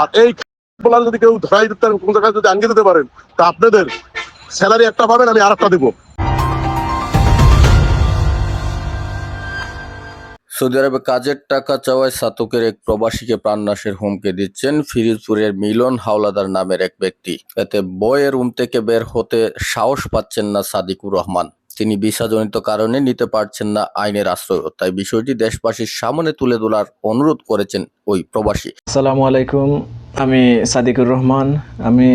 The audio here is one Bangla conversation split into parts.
আর এই বলার যদি কেউ ধরাই দিতে কোন জায়গায় যদি আনকে দিতে পারেন তা আপনাদের স্যালারি একটা পাবেন, আমি আর একটা দেবো। সৌদি আরবে কাজের টাকা চাওয়ায় ছাতকের এক প্রবাসীকে প্রাণনাশের হুমকি দিচ্ছেন ফিরোজপুরের মিলন হাওলাদার নামের এক ব্যক্তি। এতে বইয়ের রুম থেকে বের হতে সাহস পাচ্ছেন না সাদিকুর রহমান। তিনি ভিসাজনিত কারণে নিতে পারছেন না আইনের আশ্রয়, তাই বিষয়টি দেশবাসীর সামনে তুলে ধরার অনুরোধ করেছেন ওই প্রবাসী। আসসালামু আলাইকুম, আমি সাদিকুর রহমান। আমি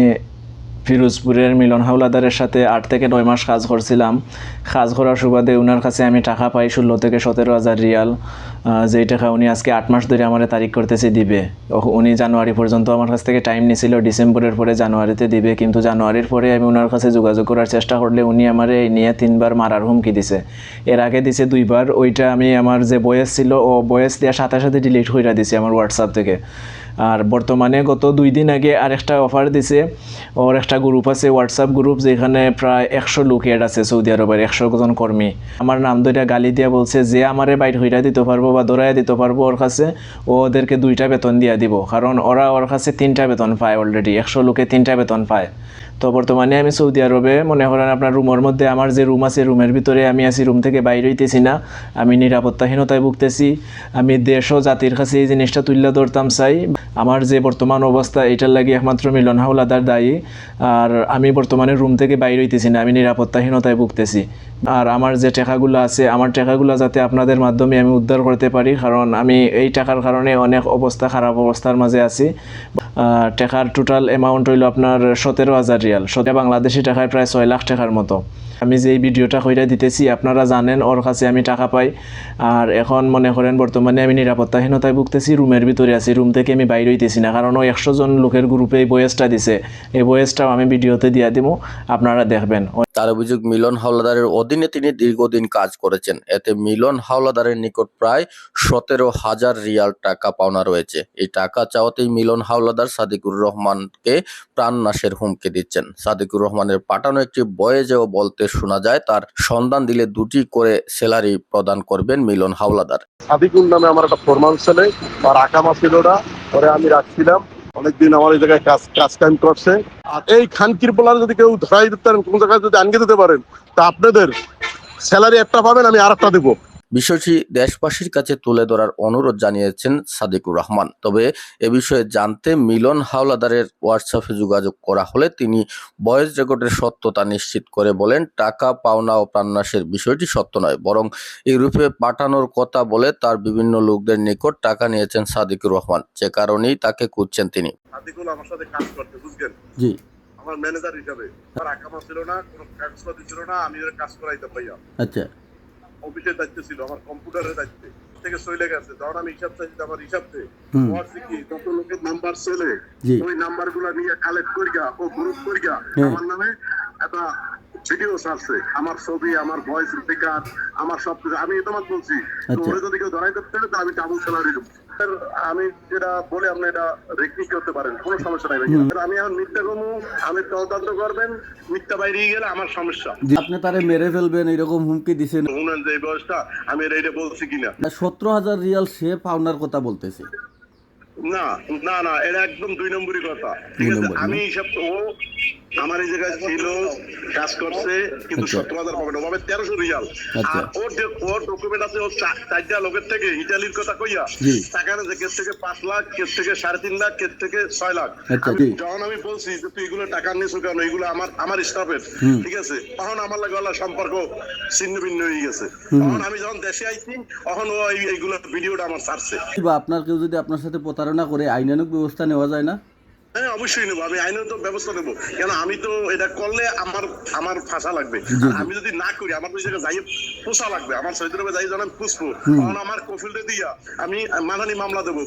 ফিরোজপুরের মিলন হাওলাদারের সাথে 8 থেকে 9 মাস কাজ করছিলাম। কাজ করার সুবাদে ওনার কাছে আমি টাকা পাই 16 থেকে 17,000 রিয়াল, যেই টাকা উনি আজকে 8 মাস ধরে আমার তারিখ করতেছে দিবে। উনি জানুয়ারি পর্যন্ত আমার কাছ থেকে টাইম নিয়েছিল, ডিসেম্বরের পরে জানুয়ারিতে দিবে, কিন্তু জানুয়ারির পরে আমি ওনার কাছে যোগাযোগ করার চেষ্টা করলে উনি আমার এই নিয়ে 3 বার মারার হুমকি দিছে। এর আগে দিছে 2 বার, ওইটা আমি আমার যে বয়েস ছিল ও বয়েস দেওয়ার সাথে সাথে ডিলিট করে দিছি আমার হোয়াটসঅ্যাপ থেকে। আর বর্তমানে গত 2 দিন আগে আরেকটা অফার দিছে। ওর একটা গ্রুপ আছে, হোয়াটসঅ্যাপ গ্রুপ, যেখানে প্রায় 100 লোক এড আছে, সৌদি আরবের 100 জন কর্মী। আমার নাম ধরে গালি দিয়া বলছে যে আমারে বাইর হইরা দিতে পারবো বা দৌড়াইয়া দিতে পারবো ওর কাছে, ওদেরকে 2টা বেতন দিয়া দিব, কারণ ওরা ওর কাছে 3টা বেতন পায় অলরেডি। 100 লোকে 3টা বেতন পায়। তো বর্তমানে আমি সৌদি আরবে, মনে করেন আপনার রুমের মধ্যে, আমার যে রুম আছে রুমের ভিতরে আমি আছি, রুম থেকে বাইরে হইতেছি না। আমি নিরাপত্তাহীনতায় ভুগতেছি। আমি দেশ ও জাতির কাছে এই জিনিসটা তুলে ধরতাম চাই। আমার যে বর্তমান অবস্থা এটার লাগি একমাত্র মিলন হাওলাদার দায়ী। আর আমি বর্তমানে রুম থেকে বাইরে হইতেছি না, আমি নিরাপত্তাহীনতায় ভুগতেছি। আর আমার যে টাকাগুলো আছে, আমার টাকাগুলো যাতে আপনাদের মাধ্যমে আমি উদ্ধার করতে পারি, কারণ আমি এই টাকার কারণে অনেক খারাপ অবস্থার মাঝে আছি। টাকার টোটাল অ্যামাউন্ট হইল আপনার 17,000 রিয়াল, বাংলাদেশি টাকায় প্রায় 6 লাখ টাকার মতো। আমি যে এই ভিডিওটা কইরা দিতেছি, আপনারা জানেন ওর কাছে আমি টাকা পাই। আর এখন মনে করেন বর্তমানে আমি নিরাপত্তাহীনতায় ভুগতেছি, রুমের ভিতরে আছি, রুম থেকে আমি বাইরে হইতেছি না, কারণ ও 100 জন লোকের গ্রুপে এই বয়েসটা দিছে। এই বয়েসটাও আমি ভিডিওতে দিয়ে দিব, আপনারা দেখবেন। তার অভিযোগ, মিলন হাওলাদারের অধীনে তিনি দীর্ঘদিন কাজ করেছেন। এতে মিলন হাওলাদারের নিকট প্রায় 17,000 রিয়াল টাকা পাওনা রয়েছে। এই টাকা চাওয়াতেই মিলন হাওলাদার সাদিকুর রহমানকে প্রাণনাশের হুমকি দিচ্ছেন। সাদিকুর রহমানের পাঠানো একটি বয়েজেও বলতে শোনা যায়, তার সন্ধান দিলে 2টি করে স্যালারি প্রদান করবেন মিলন হাওলাদার। সাদিকুল নামে আমার একটা ফরমান ছেলে, আর আকামা ছিল না, পরে আমি রাখছিলাম অনেকদিন, আমার এই জায়গায় কাজ টাইম করছে। আর এই খানকির বলার যদি কেউ ধরাই দিতে কোন জায়গায় যদি আনকে দিতে পারেন তা আপনাদের স্যালারি একটা পাবেন, আমি আর একটা দেবো। বিষয়টি দেশবাসীর কাছে তুলে ধরার অনুরোধ জানিয়েছেন সাদিকুর রহমান। তবে এ বিষয়ে জানতে মিলন হাওলাদারের হোয়াটসঅ্যাপে যোগাযোগ করা হলে তিনি ভয়েস রেকর্ডের সত্যতা নিশ্চিত করে বলেন, টাকা পাওনা ও প্রাণনাশের বিষয়টি সত্য নয়, বরং ইউরোপে পাঠানোর কথা বলে তার বিভিন্ন লোকদের নিকট টাকা নিয়েছেন সাদিকুর রহমান, যে কারণেই তাকে খুঁজছেন তিনি। সাদিকুল আমার সাথে কাজ করতে, বুঝলেন, জি, আমার ম্যানেজার হিসাবে। আমার আকামা ছিল না, কোনো কাগজপত্র ছিল না, আমি ওর কাজ করাইতাম ভাইয়া। আচ্ছা, অফিসের দায়িত্ব ছিল, আমার কম্পিউটারের দায়িত্বে থেকে চলে গেছে। যখন আমি হিসাব চাইছি, আমার হিসাবতে যত লোকের নাম্বার চলে, ওই নাম্বার গুলা নিয়ে কালেক্ট করিয়া ও গ্রুপ করিয়া আমার নামে একটা ভিডিও ছাড়ছে, আমার ছবি, আমার ভয়েস রেকর্ড, আমার সবকিছু। আমি তোমার বলছি, ওরে যদি কেউ ধরাই করতে পারে, আমি ডাবল স্যালারি দেবো। আমি যেটা বলে আপনি এটা রেকনিক করতে পারেন, কোনো সমস্যা নাই। আমি এখন মিথ্যা কমু, আমি তদন্ত করবেন, মিথ্যা বাইরে গেলে আমার সমস্যা। আপনি তারে মেরে ফেলবেন এরকম হুমকি দিছেন। শুনেন যে বয়সটা আমি এটা বলছি কিনা। 17,000 রিয়াল সে পাওনার কথা বলতেছে। না না না, এটা একদম 2 নম্বরই কথা। ঠিক আছে, আমি হিসাব, ও আমার এই জায়গায় ছিল, কাজ করছে, কিন্তু 17,000 পাবে না, পাবে 1300 রিয়াল। আর ওর ডকুমেন্ট আছে, ওর 4টা লোকের থেকে ইটালির কথা কইয়া টাকা নেছে, কেস থেকে 5 লাখ, কেস থেকে 3.5 লাখ, কেস থেকে 6 লাখ। যখন আমি বলছি যে তুই এগুলো টাকা নিয়েছো কেন, এগুলো আমার স্টাফের, ঠিক আছে, তখন আমার লাগে সম্পর্ক ছিন্ন ভিন্ন হয়ে গেছে। তখন আমি যখন দেশে আইছি, তখন ও এইগুলো ভিডিওটা আমার ছাড়ছে। আপনার কেউ যদি আপনার সাথে প্রতারণা করে আইনানুগ ব্যবস্থা নেওয়া যায় না? হ্যাঁ, অবশ্যই নেবো, আমি আইনের তো ব্যবস্থা নেবো। কেন, আমি তো এটা করলে আমার ফাঁসা লাগবে। আমি যদি না করি, আমার ওই জায়গায় যাই পোষা লাগবে, আমার সৌদি আরবে যাই যখন পুষবো, তখন আমার কফিলটা দিয়া আমি মানহানি মামলা দেবো।